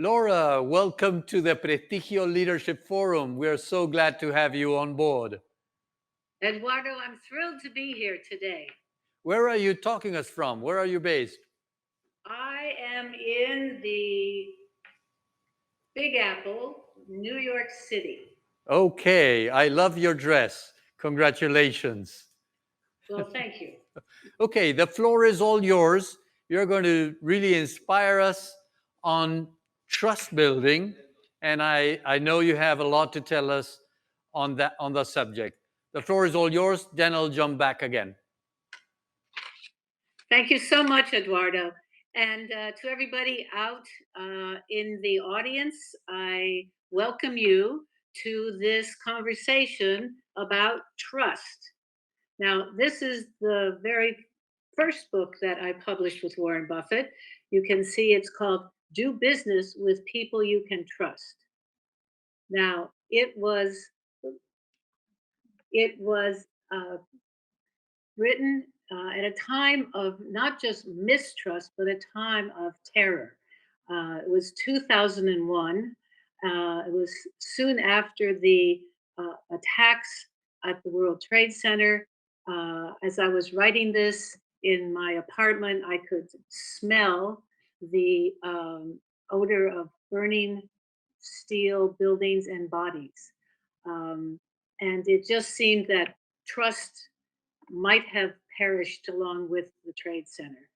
Laura, welcome to the Prestigio Leadership Forum. We're so glad to have you on board. Eduardo, I'm thrilled to be here today. Where are you talking us from? Where are you based? I am in the Big Apple, New York City. Okay, I love your dress. Congratulations. Well, thank you. Okay, the floor is all yours. You're going to really inspire us on trust building, and I know you have a lot to tell us on the subject. The floor is all yours, then I'll jump back again. Thank you so much, Eduardo. And to everybody out in the audience, I welcome you to this conversation about trust. Now, this is the very first book that I published with Warren Buffett. You can see it's called Do Business with People You Can Trust. Now, it was written at a time of not just mistrust, but a time of terror. It was 2001. It was soon after the attacks at the World Trade Center. As I was writing this in my apartment, I could smell the odor of burning steel buildings and bodies. Um, and it just seemed that trust might have perished along with the Trade Center.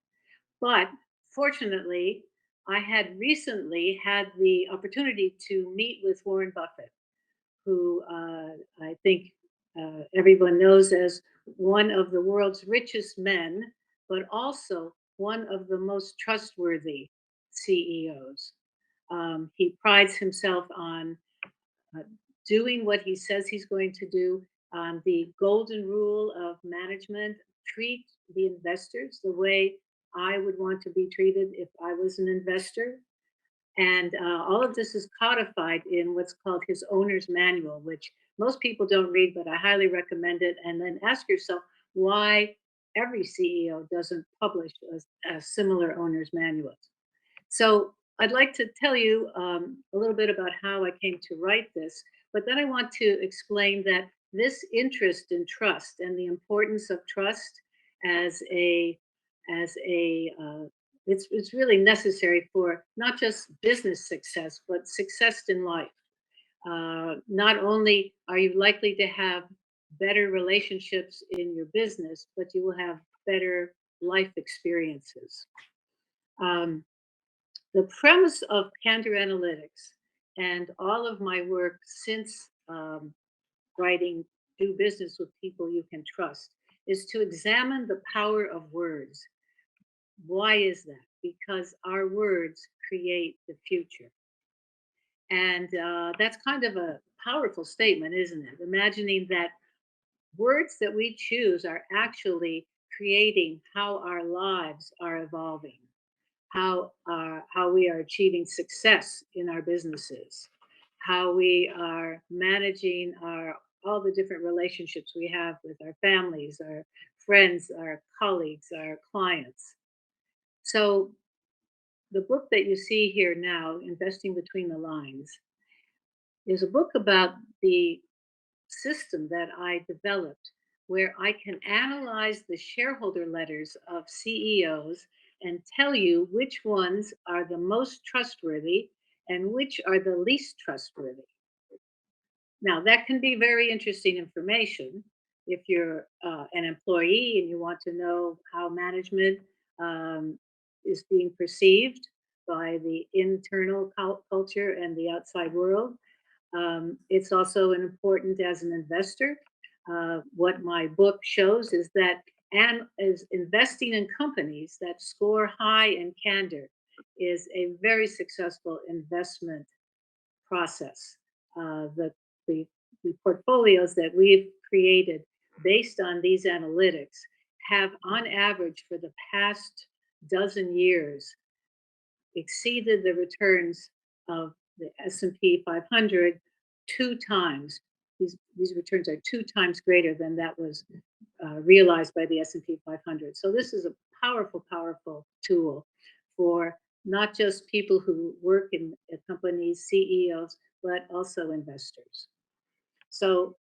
But fortunately, I had recently had the opportunity to meet with Warren Buffett, who I think everyone knows as one of the world's richest men, but also one of the most trustworthy CEOs. He prides himself on uh, doing what he says he's going to do. The golden rule of management: treat the investors the way I would want to be treated if I was an investor. And all of this is codified in what's called his owner's manual, which most people don't read, but I highly recommend it. And then ask yourself why every CEO doesn't publish a similar owner's manual. So I'd like to tell you a little bit about how I came to write this, but then I want to explain that this interest in trust and the importance of trust as a it's really necessary for not just business success, but success in life. Not only are you likely to have better relationships in your business, but you will have better life experiences. Um, the premise of Candor Analytics and all of my work since writing Do Business with People You Can Trust is to examine the power of words. Why is that? Because our words create the future. And that's kind of a powerful statement, isn't it? Imagining that words that we choose are actually creating how our lives are evolving, how we are achieving success in our businesses, how we are managing our all the different relationships we have with our families, our friends, our colleagues, our clients. So the book that you see here now, Investing Between the Lines, is a book about the system that I developed where I can analyze the shareholder letters of CEOs and tell you which ones are the most trustworthy and which are the least trustworthy. Now, that can be very interesting information if you're an employee and you want to know how management um, is being perceived by the internal culture and the outside world. It's also important as an investor. What my book shows is that and is investing in companies that score high in candor is a very successful investment process. The, the portfolios that we've created based on these analytics have, on average, for the past dozen years, exceeded the returns of the S&P 500 two times. These returns are two times greater than that was realized by the S&P 500. So this is a powerful, powerful tool for not just people who work in companies, CEOs, but also investors. So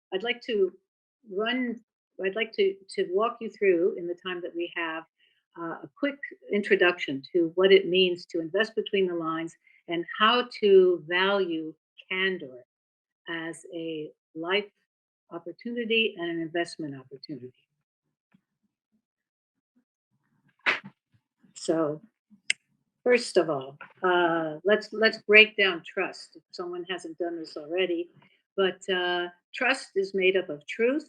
run, I'd like to walk you through in the time that we have a quick introduction to what it means to invest between the lines and how to value candor as a life opportunity and an investment opportunity. So first of all, let's break down trust. If someone hasn't done this already, but trust is made up of truth,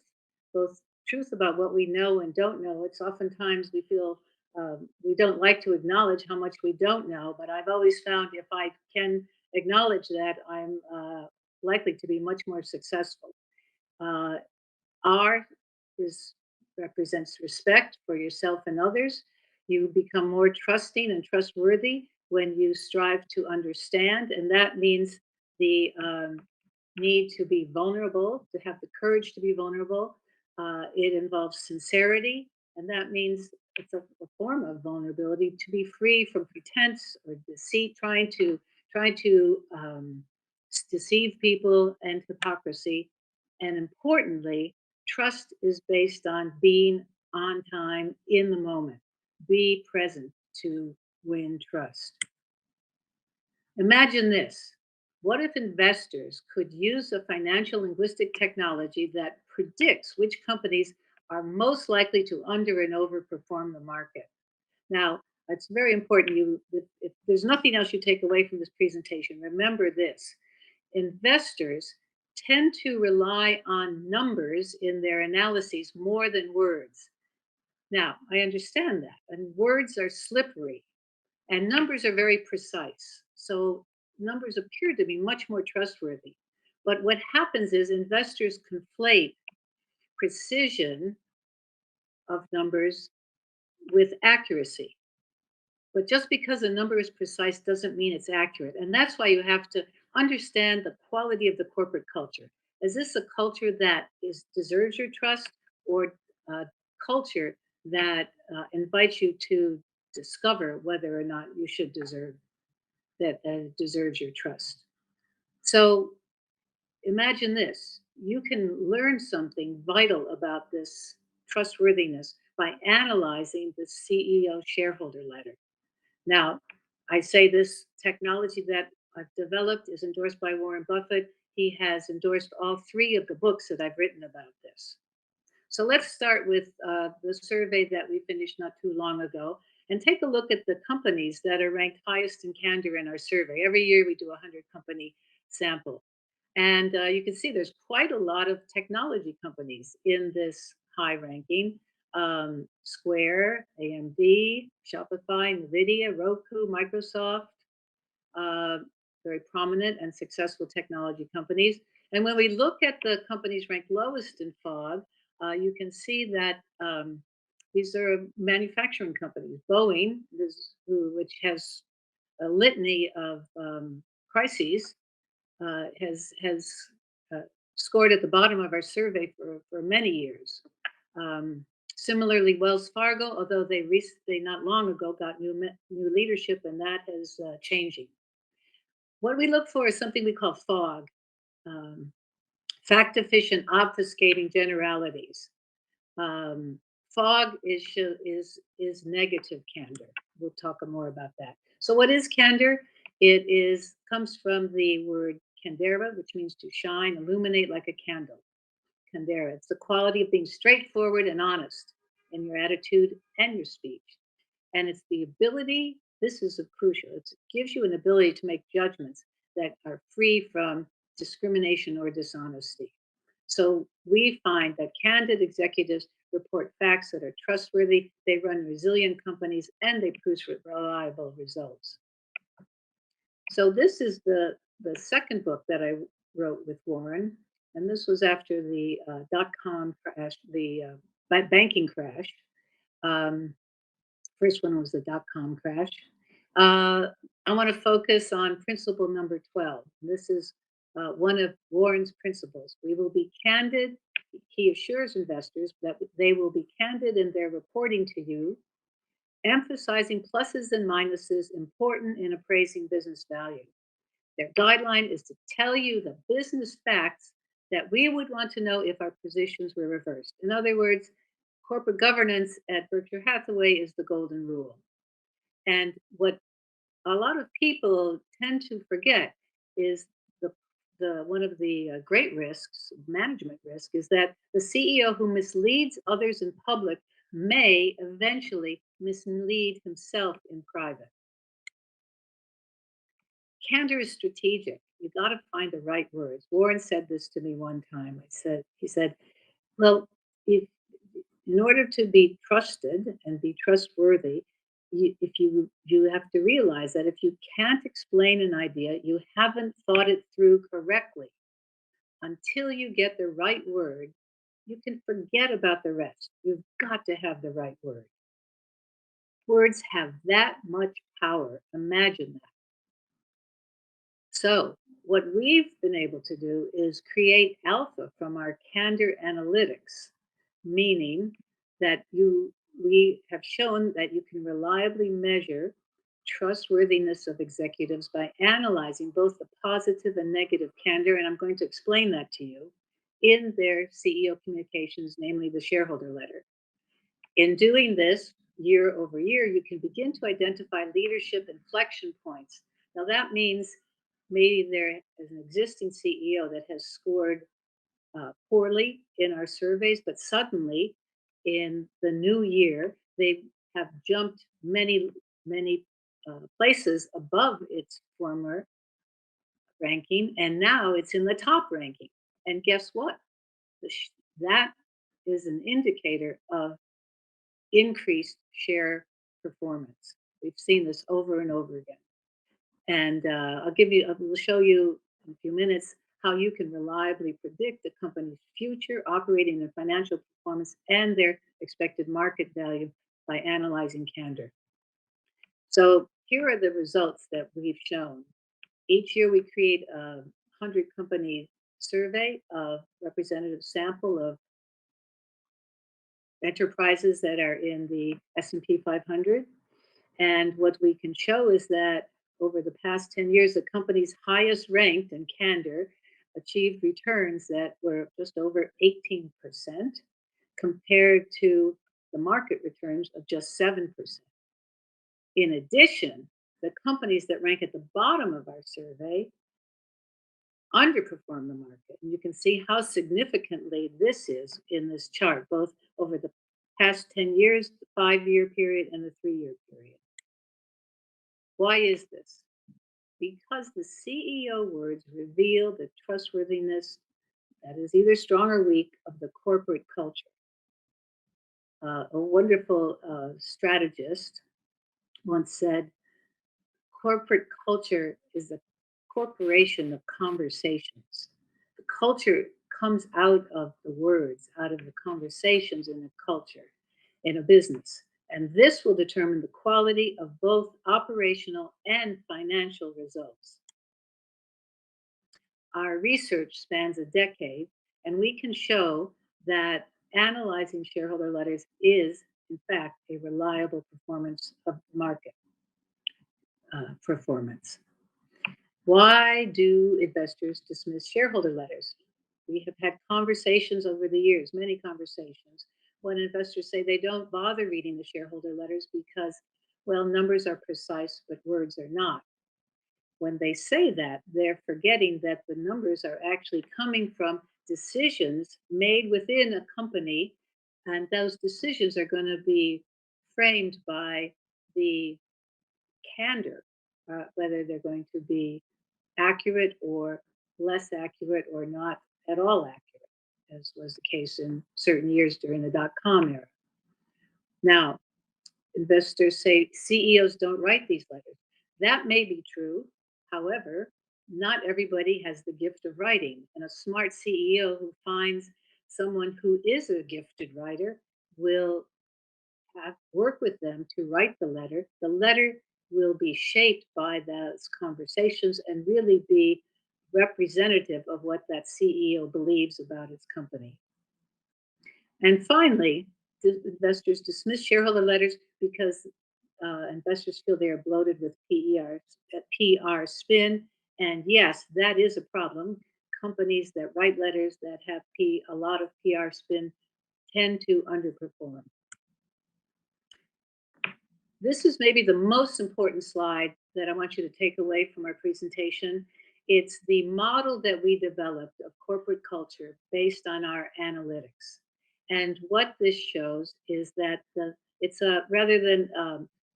both truth about what we know and don't know. It's oftentimes we feel we don't like to acknowledge how much we don't know, but I've always found if I can acknowledge that, I'm likely to be much more successful. Uh, R is represents respect for yourself and others. You become more trusting and trustworthy when you strive to understand, and that means the need to be vulnerable, to have the courage to be vulnerable. It involves sincerity, and that means it's a form of vulnerability to be free from pretense or deceit, trying to deceive people and hypocrisy. And importantly, trust is based on being on time in the moment. Be present to win trust. Imagine this. What if investors could use a financial linguistic technology that predicts which companies are most likely to under and overperform the market? Now, it's very important if there's nothing else you take away from this presentation, remember this. Investors tend to rely on numbers in their analyses more than words. Now, I understand that, and words are slippery, and numbers are very precise. So, numbers appear to be much more trustworthy. But what happens is investors conflate precision of numbers with accuracy. But just because a number is precise doesn't mean it's accurate. And that's why you have to understand the quality of the corporate culture. Is this a culture that deserves your trust, or a culture that invites you to discover whether or not you should deserve that it deserves your trust? So imagine this. You can learn something vital about this trustworthiness by analyzing the CEO shareholder letter. Now, I say this technology that I've developed is endorsed by Warren Buffett. He has endorsed all three of the books that I've written about this. So let's start with the survey that we finished not too long ago and take a look at the companies that are ranked highest in candor in our survey. Every year we do a 100 company sample. And you can see there's quite a lot of technology companies in this high ranking. Square, AMD, Shopify, NVIDIA, Roku, Microsoft, uh, very prominent and successful technology companies. And when we look at the companies ranked lowest in FOG, you can see that these are manufacturing companies. Boeing, which has a litany of crises, has uh, scored at the bottom of our survey for many years. Um, Similarly, Wells Fargo, although they not long ago got new leadership, and that is changing. What we look for is something we call fog, um, fact efficient, obfuscating generalities. Um, Fog is negative candor. We'll talk more about that. So, what is candor? It is comes from the word candera, which means to shine, illuminate like a candle. Candera. It's the quality of being straightforward and honest in your attitude and your speech. And it's the ability, this is crucial, it gives you an ability to make judgments that are free from discrimination or dishonesty. So we find that candid executives report facts that are trustworthy, they run resilient companies, and they produce reliable results. So this is the second book that I wrote with Warren, and this was after the dot-com crash, the banking crash. Um, First one was the dot-com crash. I want to focus on principle number 12. This is one of Warren's principles. We will be candid. He assures investors that they will be candid in their reporting to you. emphasizing pluses and minuses important in appraising business value. Their guideline is to tell you the business facts that we would want to know if our positions were reversed. In other words, corporate governance at Berkshire Hathaway is the golden rule. And what a lot of people tend to forget is the one of the great risks, management risk, is that the CEO who misleads others in public may eventually mislead himself in private. Candor is strategic. You got to find the right words. Warren said this to me one time. He said, well, if in order to be trusted and be trustworthy, you have to realize that if you can't explain an idea, you haven't thought it through correctly. Until you get the right word, you can forget about the rest. You've got to have the right word. Words have that much power. Imagine that. So, what we've been able to do is create alpha from our candor analytics, meaning that we have shown that you can reliably measure trustworthiness of executives by analyzing both the positive and negative candor, and I'm going to explain that to you in their CEO communications, namely the shareholder letter. In doing this year over year, you can begin to identify leadership inflection points. Now, that means maybe there is an existing CEO that has scored poorly in our surveys, but suddenly in the new year, they have jumped many places above its former ranking, and now it's in the top ranking. And guess what? That is an indicator of increased share performance. We've seen this over and over again. And we'll show you in a few minutes how you can reliably predict a company's future operating and financial performance and their expected market value by analyzing candor. So here are the results that we've shown. Each year we create a 100 company survey of representative sample of enterprises that are in the S&P 500. And what we can show is that over the past 10 years, the companies highest ranked in candor achieved returns that were just over 18% compared to the market returns of just 7%. In addition, the companies that rank at the bottom of our survey underperform the market. And you can see how significantly this is in this chart, both over the past 10 years, the 5-year period, and the 3-year period. Why is this? Because the CEO words reveal the trustworthiness that is either strong or weak of the corporate culture. A wonderful strategist once said, corporate culture is a corporation of conversations. The culture comes out of the words, out of the conversations in a culture, in a business. And this will determine the quality of both operational and financial results. Our research spans a decade, and we can show that analyzing shareholder letters is, in fact, a reliable performance of market performance. Why do investors dismiss shareholder letters? We have had conversations over the years, many conversations, when investors say they don't bother reading the shareholder letters because, well, numbers are precise, but words are not. When they say that, they're forgetting that the numbers are actually coming from decisions made within a company, and those decisions are going to be framed by the candor, whether they're going to be accurate or less accurate or not at all accurate, as was the case in certain years during the dot-com era. Now, investors say CEOs don't write these letters. That may be true. However, not everybody has the gift of writing. And a smart CEO who finds someone who is a gifted writer will work with them to write the letter. The letter will be shaped by those conversations and really be representative of what that CEO believes about its company. And finally, investors dismiss shareholder letters because investors feel they are bloated with PR spin. And yes, that is a problem. Companies that write letters that have a lot of PR spin tend to underperform. This is maybe the most important slide that I want you to take away from our presentation. It's the model that we developed of corporate culture based on our analytics. And what this shows is that it's a rather than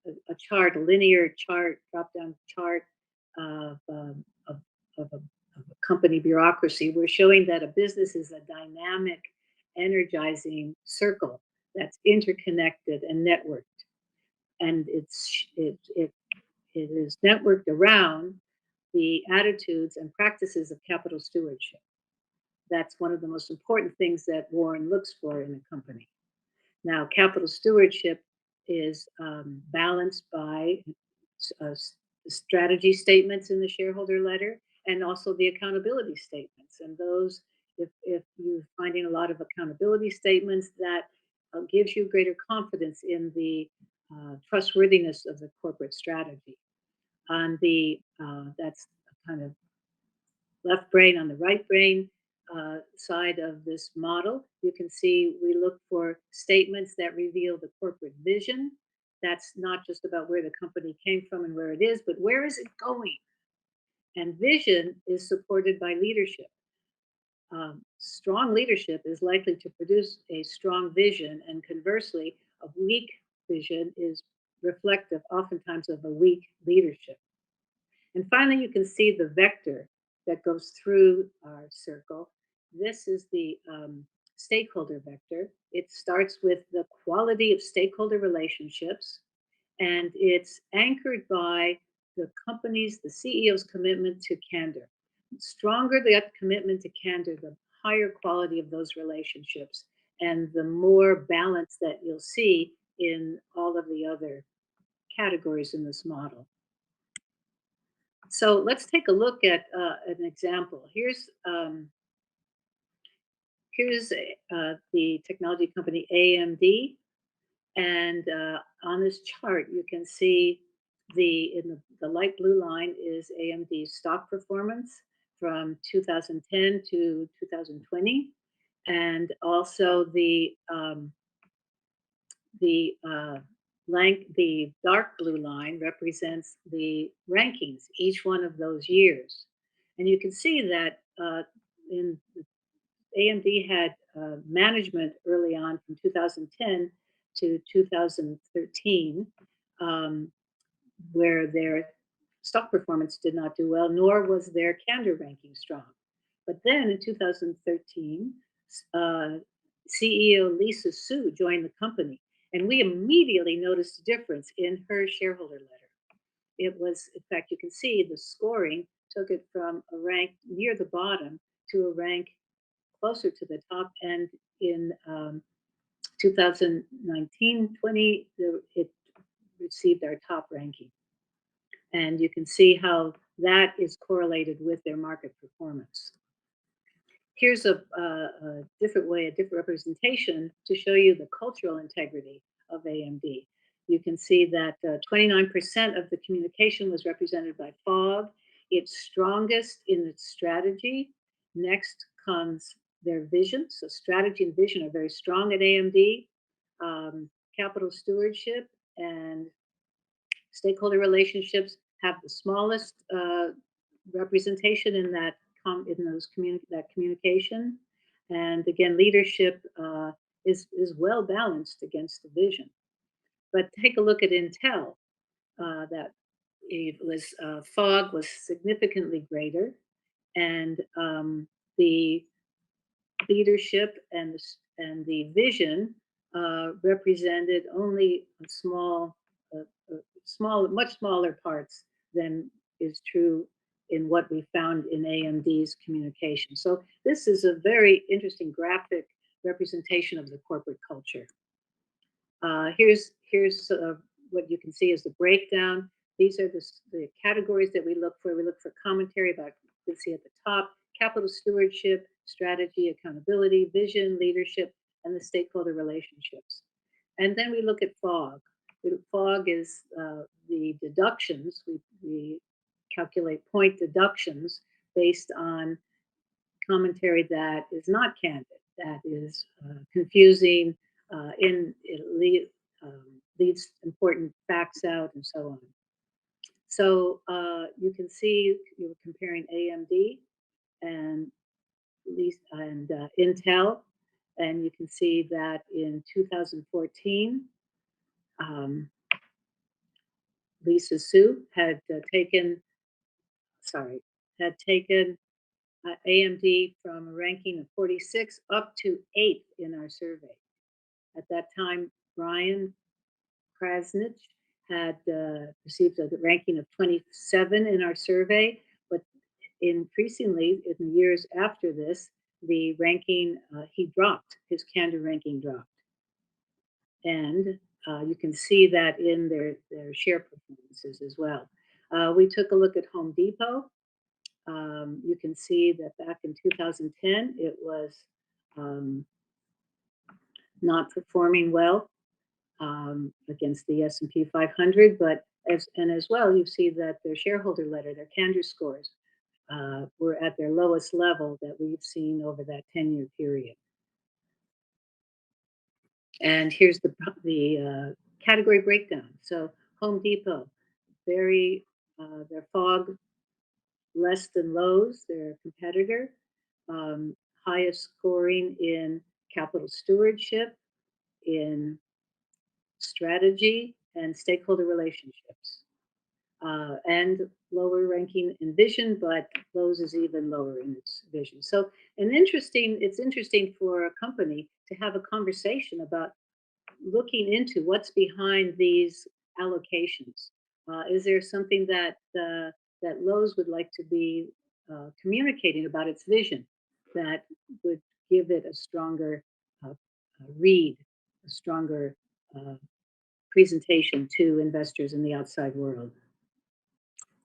a chart, a linear chart, drop-down chart of a company bureaucracy, we're showing that a business is a dynamic, energizing circle that's interconnected and networked, and it is networked around the attitudes and practices of capital stewardship. That's one of the most important things that Warren looks for in a company. Now, capital stewardship is balanced by uh, strategy statements in the shareholder letter and also the accountability statements. And those, if you're finding a lot of accountability statements, that gives you greater confidence in the trustworthiness of the corporate strategy. On the that's kind of left brain on the right brain side of this model, you can see we look for statements that reveal the corporate vision. That's not just about where the company came from and where it is, but where is it going? And vision is supported by leadership. Strong leadership is likely to produce a strong vision, and conversely, a weak vision is reflective oftentimes of a weak leadership. And finally, you can see the vector that goes through our circle. This is the stakeholder vector. It starts with the quality of stakeholder relationships, and it's anchored by the CEO's commitment to candor. The stronger that commitment to candor, the higher quality of those relationships, and the more balance that you'll see in all of the other categories in this model. So let's take a look at an example. Here's the technology company AMD, and on this chart you can see the light blue line is AMD's stock performance from 2010 to 2020, and also the dark blue line represents the rankings each one of those years. And you can see that in AMD had management early on from 2010 to 2013, where their stock performance did not do well, nor was their candor ranking strong. But then in 2013, CEO Lisa Su joined the company, and we immediately noticed a difference in her shareholder letter. It was, in fact, you can see the scoring took it from a rank near the bottom to a rank closer to the top. And in 2019-20, it received our top ranking. And you can see how that is correlated with their market performance. Here's a different way, a different representation to show you the cultural integrity of AMD. You can see that 29% of the communication was represented by FOG. It's strongest in its strategy. Next comes their vision. So strategy and vision are very strong at AMD. Capital stewardship and stakeholder relationships have the smallest representation in that communication. And again, leadership is well balanced against the vision. But take a look at Intel. That it was FOG was significantly greater, and the leadership and the vision represented only much smaller parts than is true in what we found in AMD's communication. So this is a very interesting graphic representation of the corporate culture. Here's what you can see is the breakdown. These are the categories that we look for. We look for commentary about, you can see at the top, capital stewardship, strategy, accountability, vision, leadership, and the stakeholder relationships. And then we look at FOG. The fog is the deductions. We calculate point deductions based on commentary that is not candid, that is confusing, leaves important facts out, and so on. So you can see you're comparing AMD and Intel, and you can see that in 2014, um, Lisa Su had sorry, had taken AMD from a ranking of 46 up to 8th in our survey. At that time, Brian Krasnich had received a ranking of 27 in our survey, but increasingly in the years after this, the ranking he dropped, his candor ranking dropped. And you can see that in their share performances as well. We took a look at Home Depot. You can see that back in 2010, it was um, not performing well against the S&P 500, but as well, you see that their shareholder letter, their candor scores, were at their lowest level that we've seen over that 10-year period. And here's the category breakdown. So Home Depot, very their fog less than Lowe's, their competitor, highest scoring in capital stewardship, in strategy, and stakeholder relationships. And lower ranking in vision, but Lowe's is even lower in its vision. So it's interesting for a company to have a conversation about looking into what's behind these allocations. Is there something that Lowe's would like to be communicating about its vision that would give it a stronger read, a stronger presentation to investors in the outside world?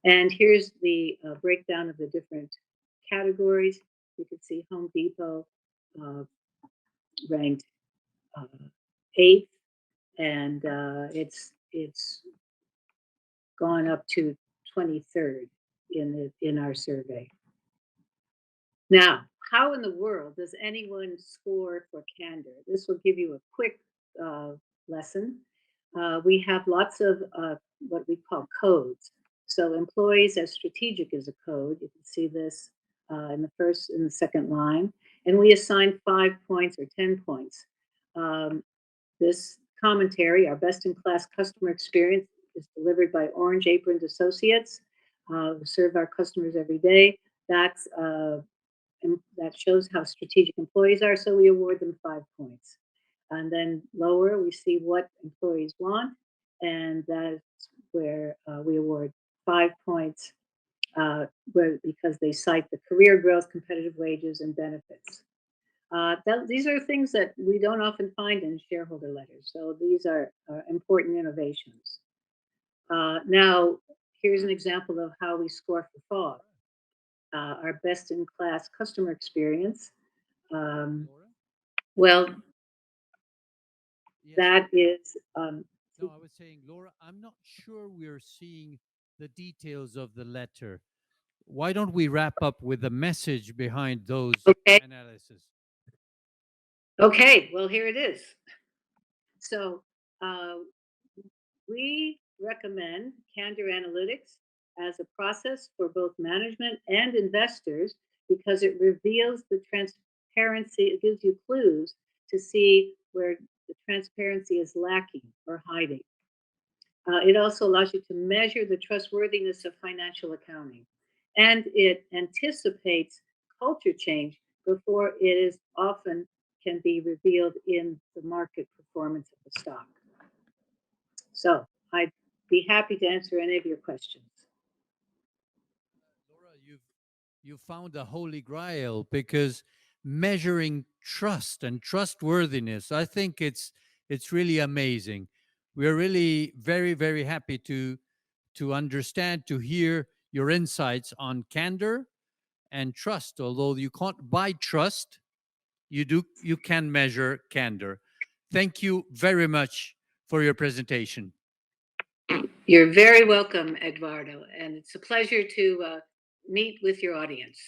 And here's the breakdown of the different categories. You can see Home Depot uh, ranked uh, 8th, and it's gone up to 23rd in our survey. Now, how in the world does anyone score for candor? This will give you a quick lesson. We have lots of what we call codes. So employees as strategic is a code. You can see this in the first and the second line. And we assign 5 points or 10 points. This commentary, our best-in-class customer experience, is delivered by Orange Aproned Associates, who serve our customers every day. That's and that shows how strategic employees are, so we award them 5 points. And then lower, we see what employees want, and that's where we award 5 points because they cite the career growth, competitive wages, and benefits. These are things that we don't often find in shareholder letters, so these are important innovations. Now, here's an example of how we score for FOG. Our best-in-class customer experience. Well, Yes. that is No, I was saying, Laura, I'm not sure we're seeing the details of the letter. Why don't we wrap up with the message behind those okay. analysis? Okay, well, here it is. So uh, we recommend Candor Analytics as a process for both management and investors because it reveals the transparency, it gives you clues to see where the transparency is lacking or hiding. It also allows you to measure the trustworthiness of financial accounting, and it anticipates culture change before it is often can be revealed in the market performance of the stock. So I'd be happy to answer any of your questions. Laura, you've found a holy grail because measuring trust and trustworthiness, I think it's really amazing. We're really very, very happy to understand, to hear your insights on candor and trust. Although you can't buy trust, you can measure candor. Thank you very much for your presentation. You're very welcome, Eduardo, and it's a pleasure to meet with your audience.